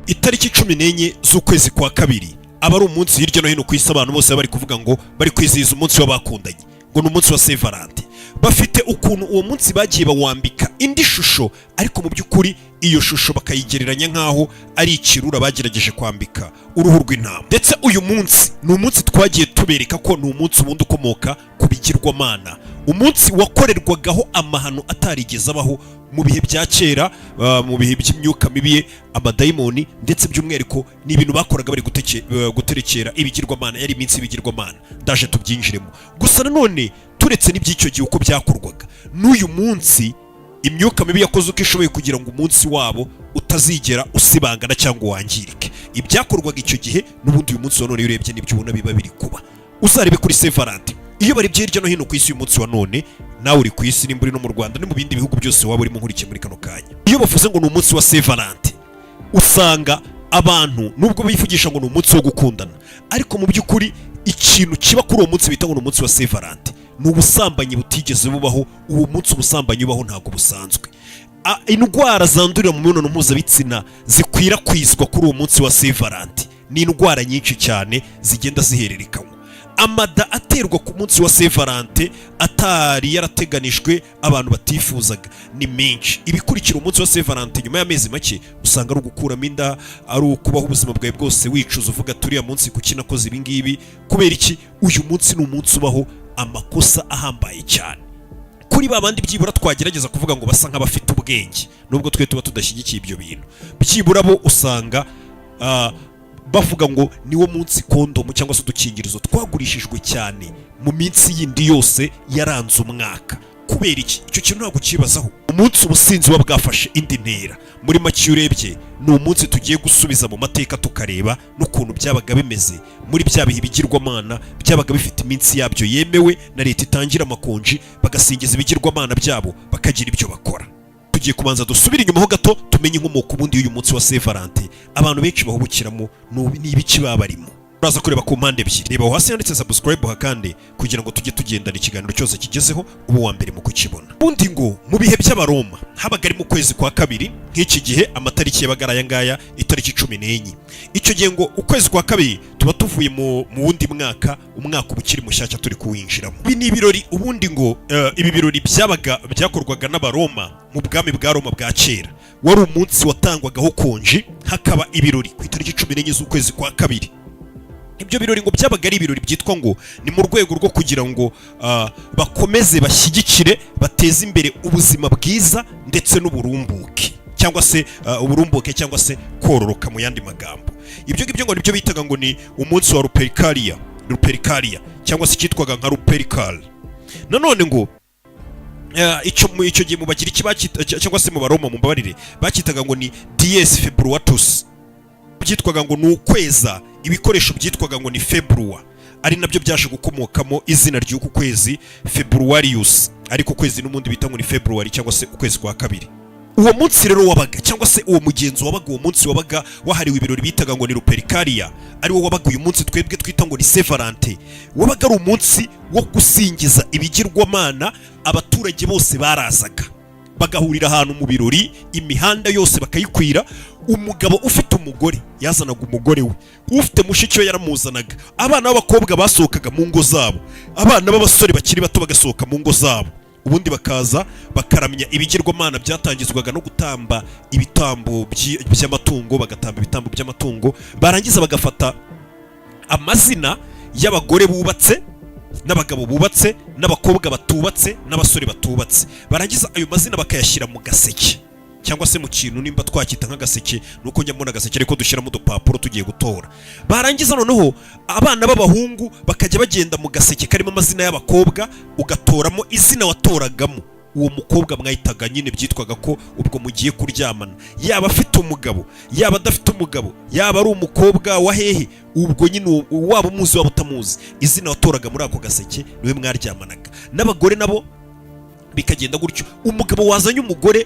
itariki 14 z'ukwezi kwa kabiri aba ari umunsi hirya no hino ku isi abantu bose bari kuvuga ngo bari kwizihiza umunsi w'abakundanye, ngo ni umunsi wa Saint Valentin. Bafite ukuntu uwo munsi bagiye bawambika indi shusho, ariko mu by'ukuri iyo shusho bakayigereranya nk'aho ari ikirura bagerageje kwambika uruhu rw'intama. Ndetse uyu munsi ni umunsi twagiye tubereka ko ni umunsi ubundi ukomoka ku bigirwamana, umunsi wakorerwagaho amahano atarigeze abaho mu bihe bya kera, mu bihe by'imyuka mibi, amadayimoni, ndetse by'umwihariko ni ibintu bakoraga bari guterekera ibigirwamana, yari iminsi y'ibigirwamana. Ndaje tubyinjiremo. Gusa nanone turetse n'iby'icyo gihe uko byakorwaga, n'uyu munsi imyuka mibi yakoze uko ishoboye kugira ngo umunsi wabo utazigera usibangana cyangwa wangirike. Ibyakorwaga icyo gihe n'ubundi uyu munsi wa none urebye n'ibyo ubona biba biri kuba. Uzarebe kuri Saint Valentin, iyo bari hirya no hino ku isi uyu munsi wa none, nawe uri ku isi nimba uri no mu Rwanda no mu bindi bihugu byose waba urimo nkurikiye muri kano kanya, iyo bavuze ngo ni umunsi wa Saint Valentin, usanga abantu nubwo bivugisha ngo ni umunsi wo gukundana, ariko mu by'ukuri ikintu kiba kuri uwo munsi bita ngo ni umunsi wa Saint Valentin ni ubusambanyi butigeze bubaho. Uwo munsi ubusambanyi bubaho ntabwo busanzwe. Indwara zandurira mu mibonano mpuzabitsina zikwirakwizwa kuri uwo munsi wa Saint Valentin ni indwara nyinshi cyane zigenda zihererekanywa. Amada aterwa ku munsi wa Saint Valentin atari yarateganijwe abantu batifuzaga ni menshi. Ibikurikira umunsi wa Saint Valentin nyuma y'amezi make usanga ari ugukuramo inda, ari ukubaho ubuzima bwawe bwose wicuza uvuga turiya munsi kuki nakoze ibi ngibi. Kubera iki? Uyu munsi ni umunsi ubaho amakosa ahambaye cyane kuri babandi byibura twagerageza kuvuga ngo basa nk'abafite ubwenge, nubwo twe tuba tudashyigikiye ibyo bintu. Byibura bo usanga bavuga ngo niwo munsi kondomu cyangwa se udukingirizo twagurishijwe cyane mu minsi yindi yose yaranze umwaka. Kubera iki? Icyo kintu ntabwo kibazaho. Umunsi ubusinzi wa bwafashe indi ntera. Muri make urebye ni umunsi tugiye gusubiza mu mateka tukareba n'ukuntu byabaga bimeze muri bya bihe bigirwamana byabaga bifite iminsi yabyo yemewe na leta itangira amakonji, bagasingiza ibigirwamana byabo bakagira ibyo bakora. Tugiye kubanza dusubira inyuma ho gato tumenye inkomoko ubundi y'uyu munsi wa Saint Valentin abantu benshi bahubukiramo ni ibiki baba barimo. Uraza kureba ku mpande ebyiri, reba hasi handitse subscribe hakande kugira ngo tujye tugendana ikiganiro cyose kigezeho ubu wa mbere mu kukibona. Ubundi ngo mu bihe by'abaroma habaga ari mu kwezi kwa kabiri, nk'iki gihe amatariki yabaga aya ngaya itariki 14. Icyo gihe ngo ukwezi kwa kabiri tuba tuvuye mu wundi mwaka, umwaka ubukiri mushyashya turi kuwinjiramo. Ibi ni ibirori ubundi ngo ibi birori byakorwaga n'abaroma mu bwami bwa Roma bwa kera. Wari umunsi watangwagaho konji, hakaba ibirori ku itariki 14 z'ukwezi kwa kabiri. Ibyo birori ngo byabaga ari ibirori byitwa ngo ni mu rwego rwo kugira ngo bakomeze bashyigikire bateze imbere ubuzima bwiza ndetse n'uburumbuke cyangwa se uburumbuke cyangwa se kororoka mu yandi magambo. Ibyo ngibyo ngo nibyo bitaga ngo ni umunsi wa Lupercalia cyangwa se cyitwaga nka Lupercal. Nanone ngo icyo gihe mu bagiriki cyangwa se mu baroma mu mbabarire bakitaga ngo ni Dies Februatus, byitwaga ngo ni ukweza ibikoresho byitwaga ngo ni Februa, ari nabyo byaje gukomokamo izina ry'uku kwezi Februarius, ariko kwezi n'umundi bita ngo ni February cyangwa se ukwezi kwa kabiri. Uwo munsi rero wabaga cyangwa se uwo mugenzo wabaga, uwo munsi wabaga wahariwe ibirori bitaga ngo ni Lupercalia, ari wo wabaga uyu munsi twebwe twita ngo ni Saint Valentin. Wabaga ari umunsi wo gusingiza ibigirwamana. Abaturage bose barazaga bagahurira ahantu mu birori, imihanda yose bakayikwira. Umugabo ufite umugore yazanaga umugore we, ufite mushiki we yaramuzanaga, abana b'abakobwa basohokaga mu ngo zabo, abana b'abasore bakiri bato bagasohoka mu ngo zabo, ubundi bakaza bakaramya ibigirwamana. Byatangizwaga no gutamba ibitambo by'amatungo, bagatamba ibitambo by'amatungo, barangiza bagafata amazina y'abagore bubatse n'abagabo bubatse n'abakobwa batubatse n'abasore batubatse, barangiza ayo mazina bakayashyira mu gaseke cyangwa se mu kintu nimba twakita nk'agaseke, nuko njya mbona agaseke ariko dushyiramo udupapuro tugiye gutora. Barangiza noneho abana b'abahungu bakajya bagenda mu gaseke karimo amazina y'abakobwa, ugatoramo izina watoragamo uwo mukobwa mwahitaga nyine, byitwaga ko ubwo mugiye kuryamana, yaba afite umugabo yaba adafite umugabo, yaba ari umukobwa wa hehe, ubwo nyine waba umuzi waba utamuzi, izina watoraga muri ako gaseke niwe mwaryamanaga. N'abagore nabo bikagenda gutyo, umugabo wazanye umugore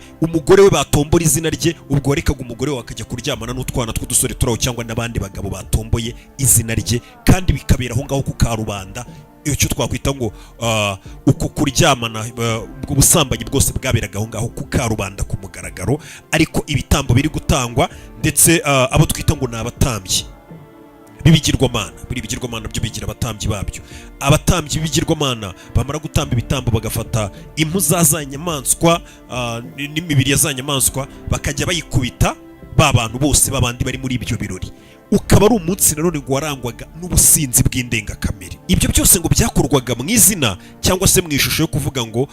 we batombora izina rye, ubwo warekaga umugore we akajya kuryamana n'utwana tw'udusore turaho cyangwa n'abandi bagabo batomboye izina rye, kandi bikabera aho ngaho ku karubanda icyo twakwita ngo uko kuryamana, ubwo busambanyi bwose bwaberaga aho ngaho ku karubanda ku mugaragaro, ariko ibitambo biri gutangwa ndetse abo twita ngo ni abatambyi b'ibigirwamana, buri bigirwamana byo bigira abatambyi babyo. Abatambyi b'ibigirwamana bamara gutamba ibitambo bagafata impu za nyamaswa n'imibiri ya za nyamaswa bakajya bayikubita ba bantu bose babandi bari muri ibyo birori. Ukaba ari umunsi nanone ngo warangwaga n'ubusinzi bw'indengakamere. Ibyo byose ngo byakorwaga mu izina cyangwa se mu ishusho yo kuvuga ngo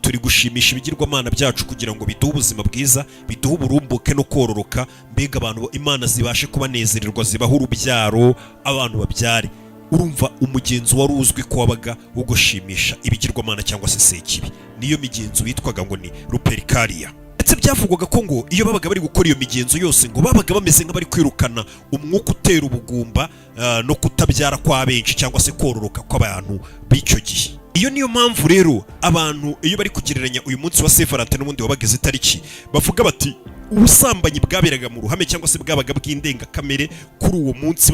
turi gushimisha ibigirwamana byacu kugira ngo biduhe ubuzima bwiza, biduhe uburumbuke no kororoka, mbega abantu Imana zibashe kubanezererwa, zibaho urubyaro, abantu babyare. Urumva umugenzo wari uzwi ko wabaga wo gushimisha ibigirwamana cyangwa se sekibi. Niyo migenzo bitwaga ngo ni Lupercalia. Ndetse byavugwaga ko ngo iyo babaga bari gukora iyo migenzo yose ngo babaga bameze nk'abari kwirukana umwuka utera ubugumba no kutabyara kwa benshi cyangwa se kororoka kw'abantu b'icyo gihe. Iyo niyo mpamvu rero abantu iyo bari kugereranya uyu munsi wa Saint Valentin n'ubundi wabageze itariki, bavuga bati ubusambanyi bwaberaga mu ruhame cyangwa se bwabaga bw'indengakamere kuri uwo munsi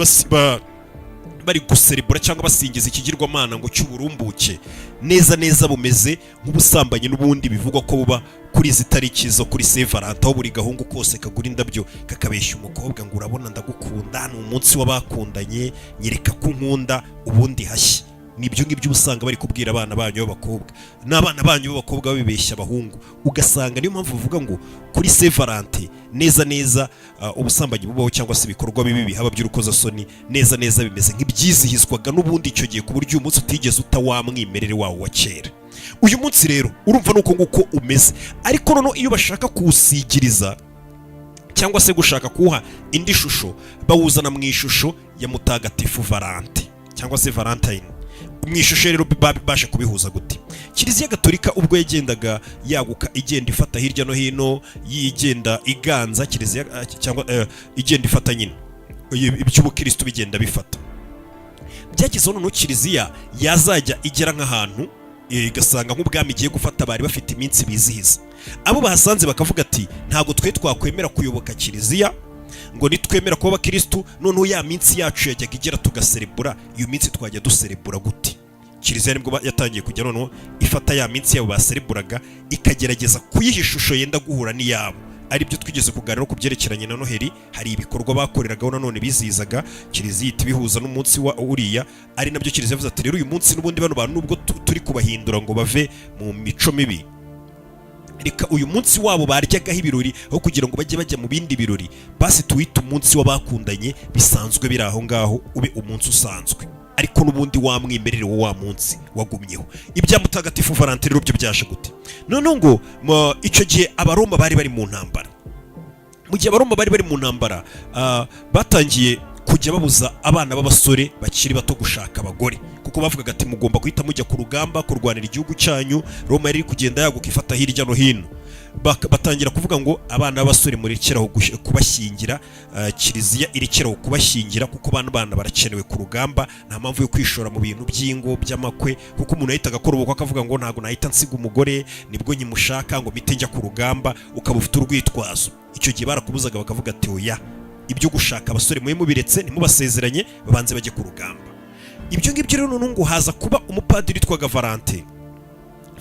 bari guserebura cyangwa basingiza ikigirwamana ngo cy'uburumbuke, neza neza bumeze nk'ubusambanyi n'ubundi bivugwa ko buba kuri izi tariki zo kuri Saint Valentin, aho buri gahungu kose kagura indabyo kakabeshya umukobwa ngo urabona ndagukunda, ni umunsi w'abakundanye, nyereka ko nkunda ubundi hashya. Nibyo ngibyo usanga bari kubwira abana banyu b'abakobwa, n'abana banyu b'abakobwa babibeshya abahungu. Ugasanga niyo mpamvu bavuga ngo kuri Saint Valentin neza neza ubusambanyi bubaho cyangwa se ibikorwa bibi bihaba by'urukozasoni neza neza bimeze nk'ibyizihizwaga n'ubundi icyo gihe, ku buryo uyu munsi utigeze utawamwimerere wawo wa kera. Uyu munsi rero urumva nuko nguko umeze, ariko noneho iyo bashaka kuwusigiriza cyangwa se gushaka kuwuha indi shusho, bawuzana mu ishusho ya mutagatifu Valentin cyangwa se Valentine. Mu ishusho rero babasha kubihuza gute? Kiliziya Gatolika ubwo yagendaga yaguka igenda ifata hirya no hino, yigenda iganza Kiliziya cyangwa igenda ifata nyine iby'ubukristo bigenda bifata, byagizeho noneho Kiliziya yazajya igera nk'ahantu igasanga nk'ubwami igiye gufata bari bafite iminsi bizihiza. Abo bahasanze bakavuga ati ntabwo twe twakwemera kuyoboka Kiliziya ngo nitwemera kuba abakristo, noneho ya minsi yacu yajyaga igera tugaserebura, iyo minsi twajya duserebura gute? Kiliziya nibwo yatangiye kujya noneho ifata ya minsi yabo basereburaga ikagerageza kuyiha ishusho yenda guhura n'iyabo. Ari byo twigeze kuganira ku byerekeranye na Noheli, hari ibikorwa bakoreragaho nanone bizihizaga, Kiliziya iti bihuza n'umunsi wa uriya, ari nabyo Kiliziya yavuze ati rero uyu munsi n'ubundi bano bantu nubwo turi kubahindura ngo bave mu mico mibi, reka uyu munsi wabo baryagaho ibirori aho kugira ngo bajye bajya mu bindi birori, basi tuwite umunsi w'abakundanye bisanzwe biri aho ngaho, ube umunsi usanzwe, ariko n'ubundi wamwimerere wa munsi wagumyeho. Ibya mutagatifu Valentin rero byo byaje gute? Noneho ngo icyo gihe abaroma bari bari mu ntambara. Mu gihe abaroma bari bari mu ntambara, batangiye kujya babuza abana b'abasore bakiri bato gushaka abagore, kuko bavugaga ati mugomba guhita mujya ku rugamba kurwanira igihugu cyanyu. Roma yari kugenda yaguka ifata hirya no hino, batangira kuvuga ngo abana b'abasore murekeraho kubashyingira, Kiliziya irekeraho kubashyingira kuko bana barakenewe ku rugamba, nta mpamvu yo kwishora mu bintu by'ingo by'amakwe, kuko umuntu yahitaga akora ubukwe akavuga ngo ntabwo nahita nsiga umugore nibwo nyimushaka ngo mpite njya ku rugamba, ukaba ufite urwitwazo. Icyo gihe barakubuzaga bakavuga ati oya, ibyo gushaka abasore mwe mubiretse, ntimubasezeranye babanze bajye ku rugamba. Ibyo ngibyo rero noneho ngo haza kuba umupadiri witwaga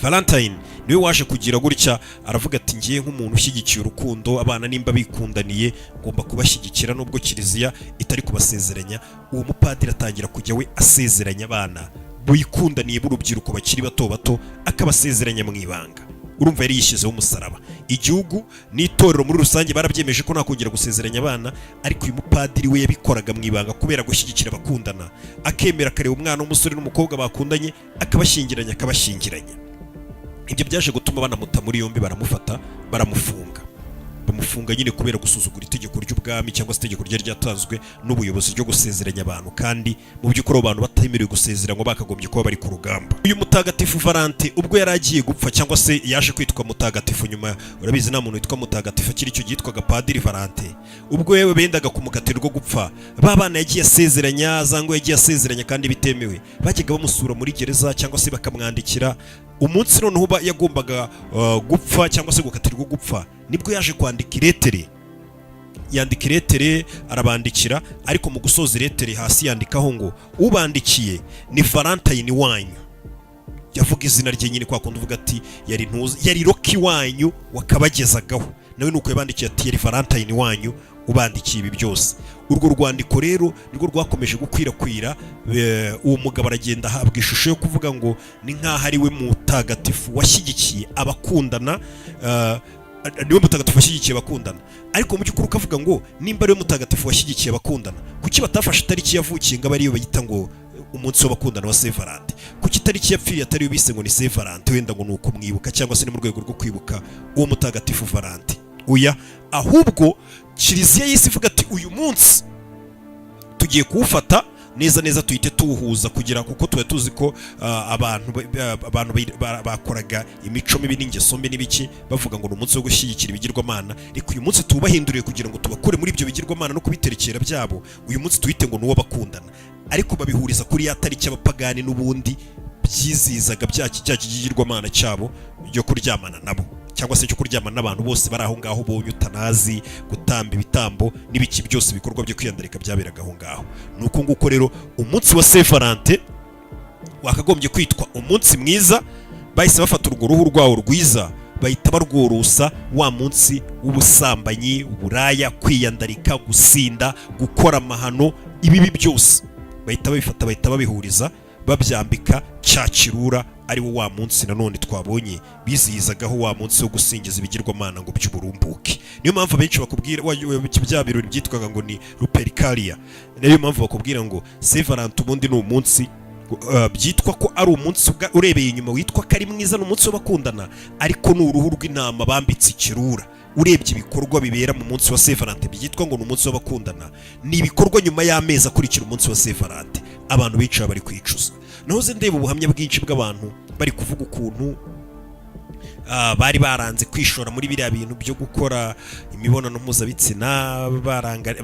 Valentine niwe waje kugira gutya, aravuga ati ngiye nk'umuntu ushyigikiye urukundo, abana nimba bikundaniye ngomba kubashyigikira nubwo Kiliziya itari kubasezeranya. Uwo mupadiri atangira kujya we asezeranya abana bikundaniye b'urubyiruko bakiri bato bato, akabasezeranya mu ibanga. Urumva yari yishyizeho umusaraba. Igihugu n'itorero muri rusange barabyemeje ko ntakongera gusezeranya abana, ariko uyu mupadiri we yabikoraga mu ibanga kubera gushyigikira abakundana, akemera akareba umwana w'umusore n'umukobwa bakundanye akabashyingiranya. Ibyo byaje gutuma banamuta muri yombi, baramufata bamufunga nyine kubera gusuzugura itegeko ry'ubwami cyangwa se itegeko ryari ryatanzwe n'ubuyobozi ryo gusezeranya abantu, kandi mu by'ukuri abantu batemerewe gusezera ngo bakagombye kuba bari ku rugamba. Uyu mutagatifu Valentin ubwo yari agiye gupfa cyangwa se yaje kwitwa mutagatifu nyuma, urabizi nta muntu witwa mutagatifu akiri icyo yitwaga Padiri Valentin. Ubwo yewe bendaga kumukatira rwo gupfa, ba bana yagiye asezeranya, zango yagiye asezeranya kandi bitemewe, bajyaga bamusura muri gereza cyangwa se bakamwandikira. Umunsi noneho yagombaga gupfa cyangwa se gukatirwa gupfa, nibwo yaje kwandika iretere yandika iretere arabandikira, ariko mu gusoza iretere hasi yandikaho ngo ubandikiye ni Valentine wanyu. Yavuga izina rye nyine kwa kundi uvuga ati yari Rocky wanyu wakabagezagaho, nawe nuko yabandikiye ati yari Valentine wanyu ubandikiye ibi byose. Urwo rwandiko rero nirwo rwakomeje gukwirakwira. Uwo mugabo aragenda ahabwa ishusho yo kuvuga ngo ni nk'aho ari we mutagatifu washyigikiye abakundana, niwe mutagatifu washyigikiye abakundana. Ariko mu by'ukuri ukavuga ngo nimba ari we mutagatifu washyigikiye abakundana, kuki batafashe itariki yavukiye ngo ariyo bayita ngo umunsi w'abakundana wa Saint Valentin? Kuki itariki yapfiriye atari yo bise ngo ni Saint Valentin, wenda ngo nuko mwibuka cyangwa se ni mu rwego rwo kwibuka uwo mutagatifu Valentin? Oya, ahubwo Kiliziya y'isi ivuga ati uyu munsi tugiye kuwufata neza tuhite tuwuhuza, kugira kuko tuba tuzi ko abantu bakoraga imico mibi n'ingeso mbi n'ibiki, bavuga ngo ni umunsi wo gushyigikira ibigirwamana. Reka uyu munsi tuwubahinduriye kugira ngo tubakure muri ibyo bigirwamana no kubiterekera byabo, uyu munsi tuhite ngo ni uwo bakundana. Ariko babihuriza kuri ya tariki y'abapagani n'ubundi byizizaga bya kigirwamana cyabo byo kuryamana nabo, cyangwa se cyo kuryamana n'abantu bose bari aho ngaho, bonye utanazi, gutamba ibitambo n'ibiki byose bikorwa byo kwiyandarika byaberaga aho ngaho. Nuko nguko rero umunsi wa Saint Valentin wakagombye kwitwa umunsi mwiza. Bahise bafata urwo ruhu rwawo rwiza bahita barworosa, wa munsi w'ubusambanyi, uburaya, kwiyandarika, gusinda, gukora amahano, ibibi byose bahita babifata, bahita babihuriza, babyambika cya kirura, ari wo wa munsi nanone twabonye bizihizagaho wa munsi wo gusingiza ibigirwamana ngo by'uburumbuke. Niyo mpamvu benshi bakubwira bya birori byitwaga ngo ni Lupercalia. Niyo mpamvu bakubwira ngo Saint Valentin ubundi ni umunsi byitwa ko ari umunsi urebeye inyuma witwa ko ari mwiza, ni umunsi w'abakundana, ariko ni uruhu rw'intama bambitse ikirura. Urebye ibikorwa bibera mu munsi wa Saint Valentin byitwa ngo ni umunsi w'abakundana, ni ibikorwa nyuma y'amezi akurikira umunsi wa Saint Valentin abantu bicara bari kwicuza. Nahoze ndeba ubuhamya bwinshi bw'abantu bari kuvuga ukuntu bari baranze kwishora muri biriya bintu byo gukora imibonano mpuzabitsina,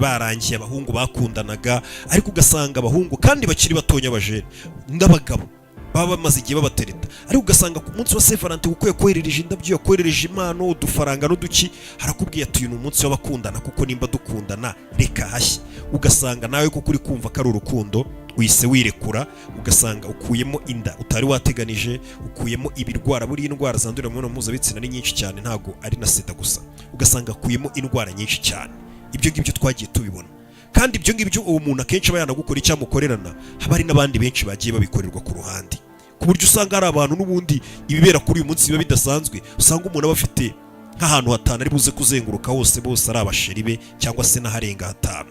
barangiye abahungu bakundanaga, ariko ugasanga abahungu kandi bakiri batonya abajene n'abagabo baba bamaze igihe babatereta, ariko ugasanga ku munsi wa Saint Valentin uko yakoherereje indabyo, yakoherereje impano, udufaranga n'uduki, harakubwiye ati uyu ni umunsi w'abakundana, kuko nimba dukundana reka hashye. Ugasanga nawe kuko uri kumva ko ari urukundo wise wirekura, ugasanga ukuyemo inda utari wateganije, ukuyemo ibirwara. Buri indwara zandurira mu mibonano mpuzabitsina ni nyinshi cyane, ntago ari na sida gusa, ugasanga akuyemo indwara nyinshi cyane. Ibyo ngibyo twagiye tubibona, kandi ibyo ngibyo uwo muntu akenshi aba yanagukora icyamukorerana, haba hari n'abandi benshi bagiye babikorerwa ku ruhande, ku buryo usanga hari abantu n'ubundi ibibera kuri uyu munsi biba bidasanzwe. Usanga umuntu aba afite nk'ahantu hatanu ari buze kuzenguruka hose, bose ari abasheri be cyangwa se n'aharenga hatanu.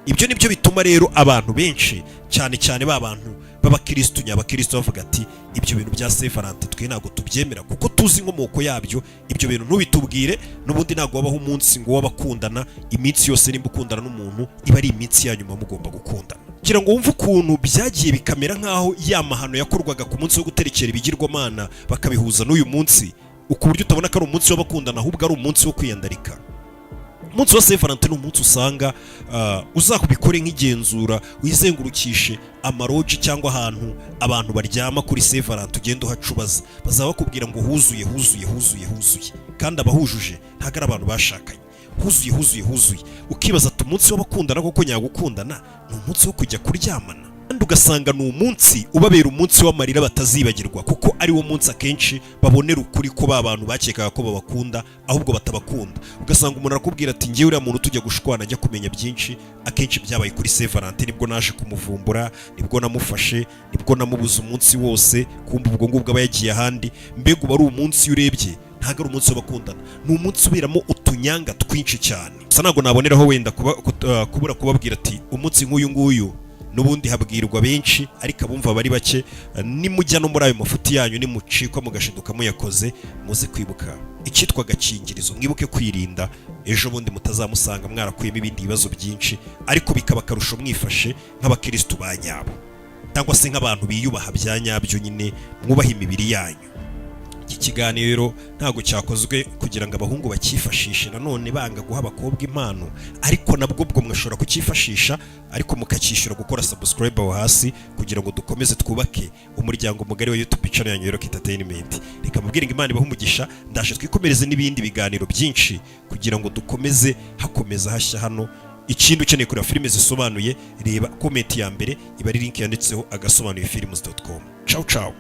Ibyo nibyo bituma rero abantu benshi cyane cyane b'abantu b'abakristo nyabakristo bavuga ati ibyo bintu bya Saint Valentin twe ntago tubyemera, kuko tuzi inkomoko yabyo. Ibyo bintu ntubitubwire, n'ubundi ntago wabaho umunsi ngo w'abakundana. Iminsi yose nimba ukundana n'umuntu iba ari iminsi ya nyuma mugomba gukundana. Kugira ngo wumve ukuntu byagiye bikamera nk'aho ya mahano yakorwaga ku munsi wo guterekera ibigirwamana bakabihuza n'uyu munsi, ku buryo utabona ko ari umunsi w'abakundana, ahubwo ari umunsi wo kwiyandarika. Umunsi wa Saint Valentin ni umunsi usanga uzakubikore nk'igenzura, wizengurukishe amaroji cyangwa ahantu abantu baryama kuri Saint Valentin, ugenda uhacubaza, bazaba bakubwira ngo huzuye, kandi abahujuje ntago ari abantu bashakanye. Huzuye, ukibaza ati umunsi w'abakundana koko nyagukundana ni umunsi wo kujya kuryamana? Kandi ugasanga ni umunsi ubabera umunsi w'amarira batazibagirwa, kuko ari wo munsi akenshi babonera ukuri ko ba bantu bakekaga ko babakunda ahubwo batabakunda. Ugasanga umuntu arakubwira ati ngewe uriya muntu tujya gushwana ajya kumenya byinshi, akenshi byabaye kuri Saint Valentin, nibwo naje kumuvumbura, nibwo namufashe, nibwo namubuze umunsi wose, kumva ubwo ngubwo aba yagiye ahandi. Mbega uba ari umunsi urebye ntago ari umunsi w'abakundana, ni umunsi uberamo utunyanga twinshi cyane. Gusa ntabwo naboneraho wenda kubura kubabwira ati umunsi nk'uyu nguyu n'ubundi habwirwa benshi, ariko abumva bari bake. Nimujya no muri ayo mafuti yanyu, nimucikwa mugashiduka muyakoze, muze kwibuka icyitwa agakingirizo, mwibuke kwirinda, ejo bundi mutazamusanga mwarakuyemo ibindi bibazo byinshi, ariko bikaba akarusho mwifashe nk'abakristo ba nyabo, cyangwa se nk'abantu biyubaha bya nyabyo, nyine mwubaha imibiri yanyu. iki kiganiro ntago cyakozwe kugira ngo abahungu bakifashishe nanone banga guha abakobwa impano, ariko nabwo bwo mwashobora kukifashisha ariko mukacyishyura gukora subscribe aho hasi kugira ngo dukomeze twubake umuryango mugari wa YouTube channel ya New York Entertainment. Reka mubwire ngo Imana ibahe umugisha, ndaje twikomereze n'ibindi biganiro byinshi kugira ngo dukomeze hakomeza hashya hano. Ikindi ukeneye kureba filime zisobanuye, reba comment ya mbere iba ari link yanditseho agasobanuyefilms.com. Ciao ciao.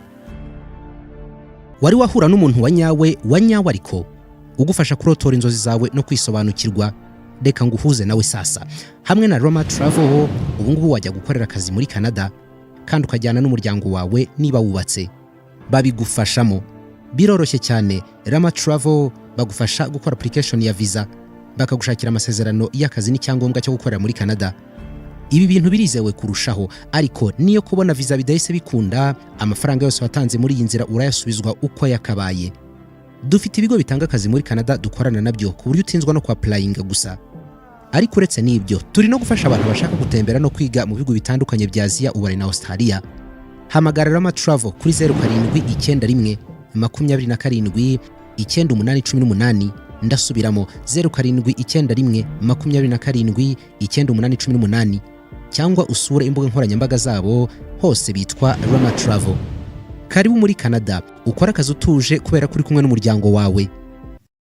Wari wahura n'umuntu wa nyawe ariko ugufasha kurotora inzozi zawe no kwisobanukirwa, reka nguhuze nawe sasa. Hamwe na Roma Travel ubu ngubu wajya gukorera akazi muri Canada kandi ukajyana n'umuryango wawe niba wubatse. Babigufashamo biroroshye cyane. Roma Travel bagufasha gukora application ya visa, bakagushakira amasezerano y'akazi n'icyangombwa cyo gukorera muri Canada. Ibi bintu birizewe kurushaho, ariko niyo kubona visa bidahise bikunda, amafaranga yose watanze muri iyi nzira urayasubizwa uko yakabaye. Dufite ibigo bitanga akazi muri Canada dukorana nabyo ku buryo utinzwa no applyinga gusa. Ariko uretse n'ibyo, turi no gufasha abantu bashaka gutembera no kwiga mu bihugu bitandukanye bya Asia, Uburayi na Australia. Hamagara Rama Travel kuri 0791 27 9818. Ndasubiramo 0791 27 9818, cyangwa usure imbuga nkoranyambaga zabo, hose bitwa Rama Travel. Karibu muri Canada, ukora akazi utuje kubera kuri kumwe n'umuryango wawe.